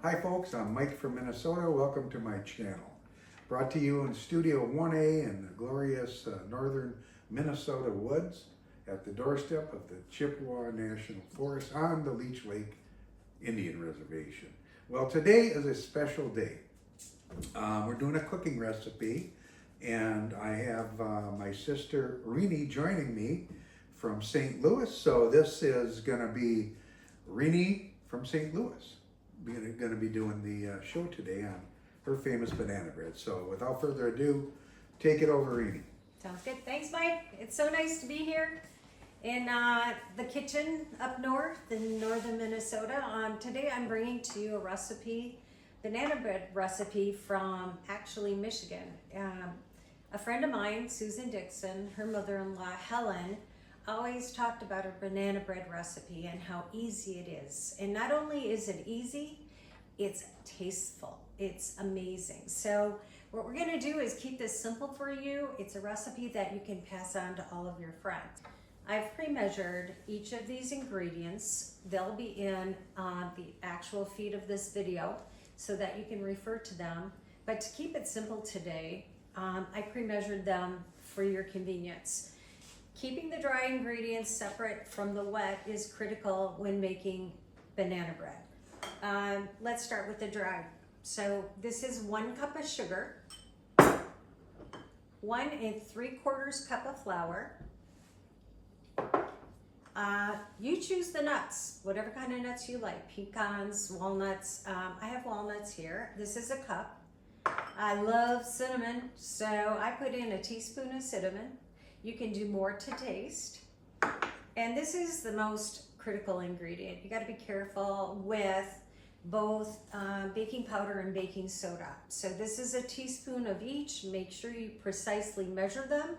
Hi folks, I'm Mike from Minnesota. Welcome to my channel. Brought to you in Studio 1A in the glorious northern Minnesota woods at the doorstep of the Chippewa National Forest on the Leech Lake Indian Reservation. Well, today is a special day. We're doing a cooking recipe, and I have my sister Renie joining me from St. Louis. So this is going to be Renie from St. Louis. We're going to be doing the show today on her famous banana bread. So without further ado, take it over, Renie. Sounds good. Thanks, Mike. It's so nice to be here in the kitchen up north in northern Minnesota. Today I'm bringing to you a recipe, banana bread recipe from actually Michigan. A friend of mine, Susan Dixon, her mother-in-law Helen, always talked about her banana bread recipe and how easy it is. And not only is it easy, it's tasteful. It's amazing. So what we're gonna do is keep this simple for you. It's a recipe that you can pass on to all of your friends. I've pre-measured each of these ingredients. They'll be in the actual feed of this video so that you can refer to them. But to keep it simple today, I pre-measured them for your convenience. Keeping the dry ingredients separate from the wet is critical when making banana bread. Let's start with the dry. So this is 1 cup of sugar, 1 3/4 cup of flour. You choose the nuts, whatever kind of nuts you like, pecans, walnuts. I have walnuts here. This is a cup. I love cinnamon, so I put in a teaspoon of cinnamon. You can do more to taste. And this is the most critical ingredient. You got to be careful with both baking powder and baking soda. So this is a teaspoon of each. Make sure you precisely measure them.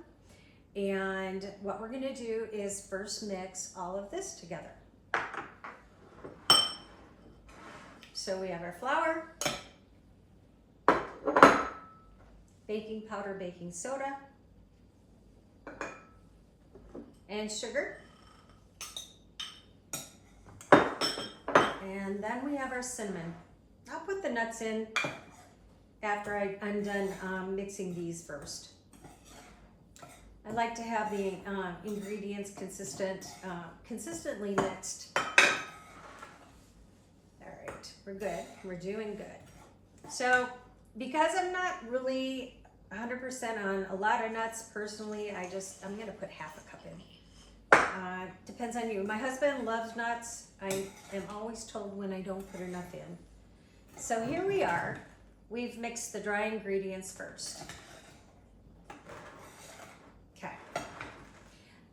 And what we're going to do is first mix all of this together. So we have our flour, baking powder, baking soda, and sugar. And then we have our cinnamon. I'll put the nuts in after I'm done mixing these first. I like to have the ingredients consistently mixed. All right, we're good. We're doing good. So because I'm not really 100% on a lot of nuts personally, I'm gonna put half a cup in. Depends on you. My husband loves nuts. I am always told when I don't put enough in. So here we are. We've mixed the dry ingredients first. Okay.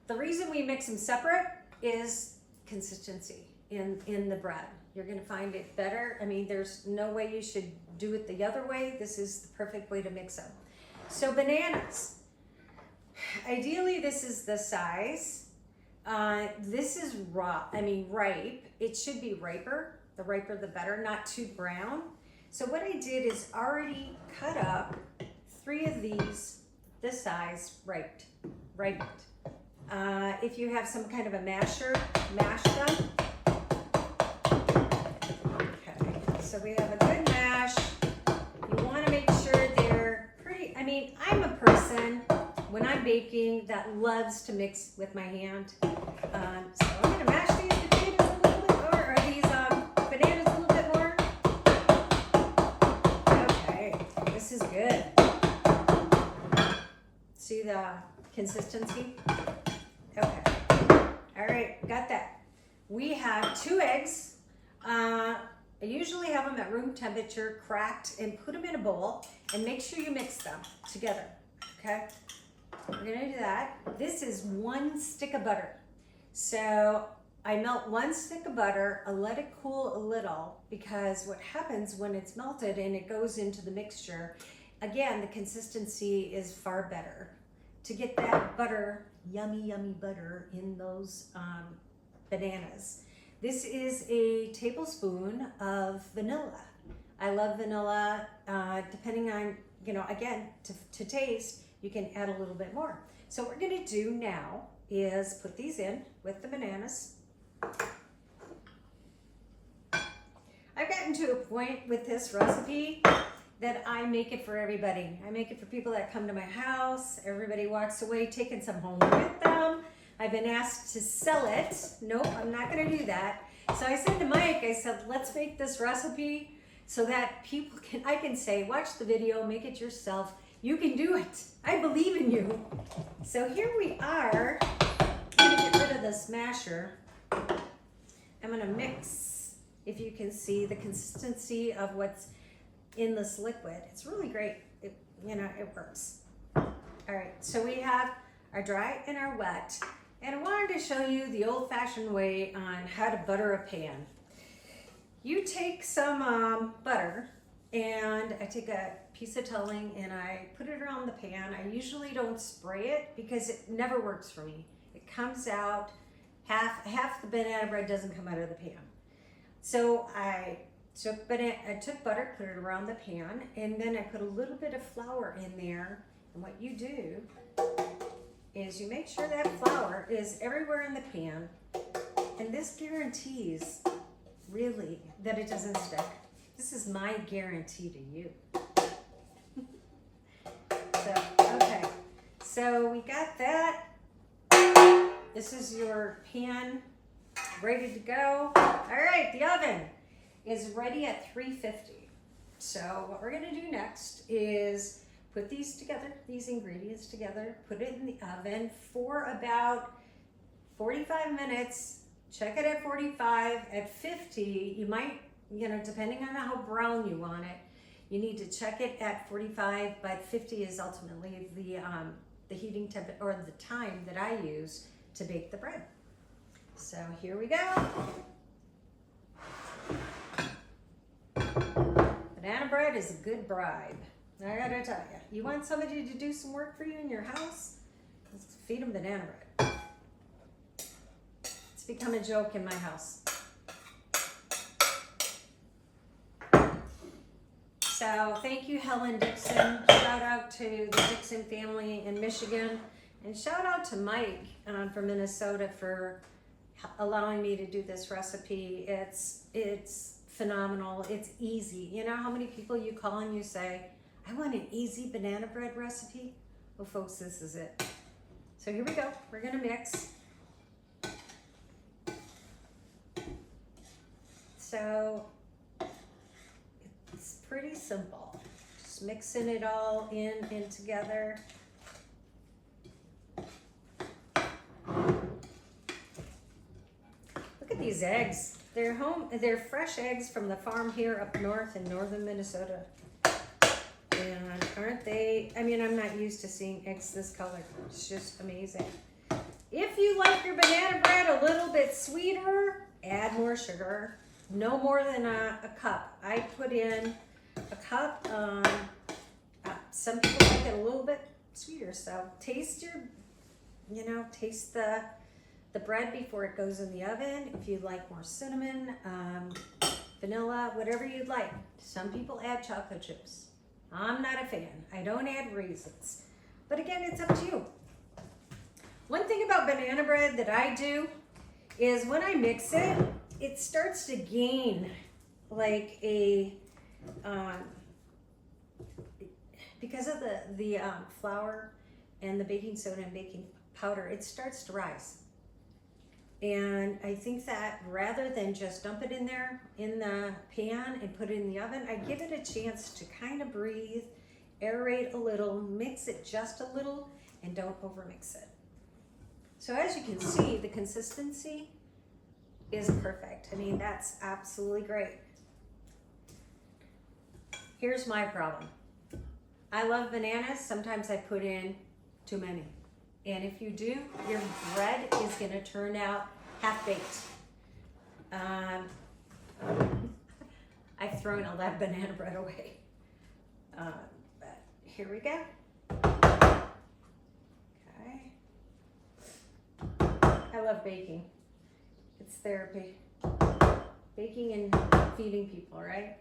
The reason we mix them separate is consistency in the bread. You're gonna find it better. I mean, there's no way you should do it the other way. This is the perfect way to mix them. So bananas. Ideally, this is the size. This is ripe. It should be riper. The riper, the better, not too brown. So what I did is already cut up 3 of these, this size, ripened. If you have some kind of a masher, mash them. Okay, so we have a good mash. You want to make sure they're pretty, I'm a person, when I'm baking, that loves to mix with my hand. So I'm going to mash these potatoes a little bit more, or these bananas a little bit more. Okay, this is good. See the consistency? Okay. All right, got that. We have 2 eggs. I usually have them at room temperature, cracked, and put them in a bowl, and make sure you mix them together, okay? We're gonna do that. This is 1 stick of butter. So I melt 1 stick of butter, I let it cool a little, because what happens when it's melted and it goes into the mixture, again, the consistency is far better. To get that butter, yummy, yummy butter in those bananas. This is a tablespoon of vanilla. I love vanilla, depending on, again, to taste, you can add a little bit more. So what we're gonna do now is put these in with the bananas. I've got gotten to a point with this recipe that I make it for everybody. I make it for people that come to my house. Everybody walks away taking some home with them. I've been asked to sell it. Nope, I'm not gonna do that. So I said to Mike, I said, let's make this recipe so that people can, I can say, watch the video, make it yourself. You can do it. I believe in you. So here we are. I'm gonna get rid of the smasher. I'm gonna mix, if you can see the consistency of what's in this liquid. It's really great. It works. All right, so we have our dry and our wet. And I wanted to show you the old-fashioned way on how to butter a pan. You take some butter, and I take a piece of tolling and I put it around the pan. I usually don't spray it because it never works for me. It comes out, half the banana bread doesn't come out of the pan. So I took butter, put it around the pan, and then I put a little bit of flour in there. And what you do is you make sure that flour is everywhere in the pan, and this guarantees really that it doesn't stick. This is my guarantee to you. So we got that. This is your pan ready to go. All right, the oven is ready at 350. So what we're gonna do next is put these together, these ingredients together, put it in the oven for about 45 minutes. Check it at 45. At 50, you might, depending on how brown you want it, you need to check it at 45, but 50 is ultimately the heating temperature or the time that I use to bake the bread. So here we go. Banana bread is a good bribe. I gotta tell you, you want somebody to do some work for you in your house? Let's feed them banana bread. It's become a joke in my house. So thank you, Helen Dixon. Shout out to the Dixon family in Michigan. And shout out to Mike from Minnesota for allowing me to do this recipe. It's phenomenal. It's easy. You know how many people you call and you say, I want an easy banana bread recipe? Well, folks, this is it. So here we go. We're gonna mix. So it's pretty simple. Just mixing it all in together. Look at these eggs. They're fresh eggs from the farm here up north in northern Minnesota. And aren't they, I'm not used to seeing eggs this color. It's just amazing. If you like your banana bread a little bit sweeter, add more sugar. No more than a cup. I put in a cup. Some people like it a little bit sweeter. So taste taste the bread before it goes in the oven. If you like more cinnamon, vanilla, whatever you'd like. Some people add chocolate chips. I'm not a fan. I don't add raisins. But again, it's up to you. One thing about banana bread that I do is when I mix it, it starts to gain like because of the flour and the baking soda and baking powder, it starts to rise. And I think that rather than just dump it in there in the pan and put it in the oven, I give it a chance to kind of breathe, aerate a little, mix it just a little, and don't overmix it. So as you can see, the consistency is perfect. That's absolutely great. Here's my problem. I love bananas. Sometimes I put in too many. And if you do, your bread is gonna turn out half-baked. I've thrown all that banana bread away. But here we go. Okay. I love baking. It's therapy. Baking and feeding people, right?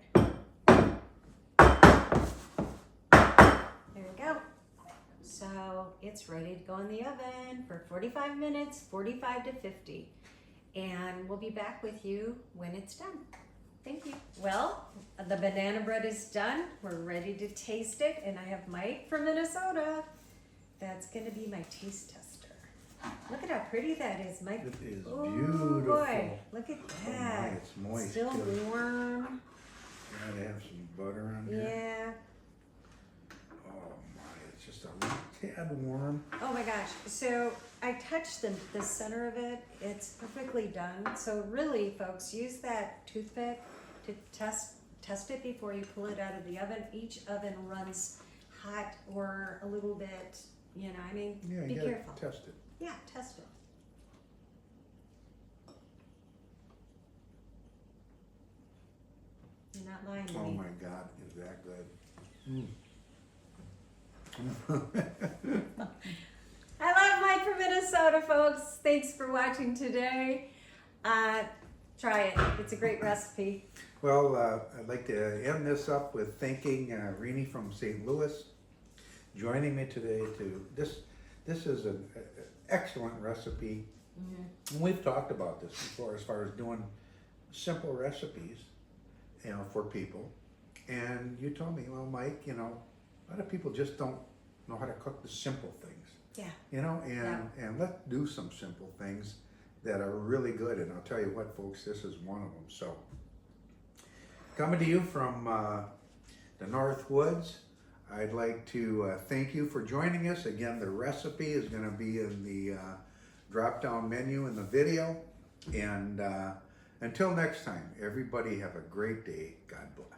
There we go. So it's ready to go in the oven for 45 minutes, 45 to 50. And we'll be back with you when it's done. Thank you. Well, the banana bread is done. We're ready to taste it, and I have Mike from Minnesota. That's gonna be my taste tester. Look at how pretty that is, Mike. It is Oh, beautiful. boy, look at Oh that. my, it's moist. Still too. warm. Gotta have some butter on there. Yeah. Oh my, it's just a little tad warm. Oh my gosh. So I touched the center of it. It's perfectly done. So really, folks, use that toothpick to test it before you pull it out of the oven. Each oven runs hot or a little bit, you know, I mean, Yeah, be you gotta careful. test it. Yeah, test it. You're not lying to Oh me. my God, is that good? I love Mike from Minnesota, folks. Thanks for watching today. Try it. It's a great recipe. Well, I'd like to end this up with thanking Renie from St. Louis joining me today to this is an excellent recipe. And we've talked about this before as far as doing simple recipes, you know, for people. And you told me, well, Mike, you know, a lot of people just don't know how to cook the simple things. Yeah. You know, and let's do some simple things that are really good. And I'll tell you what, folks, this is one of them. So, coming to you from the North Woods, I'd like to thank you for joining us. Again, the recipe is going to be in the drop-down menu in the video. And until next time, everybody have a great day. God bless.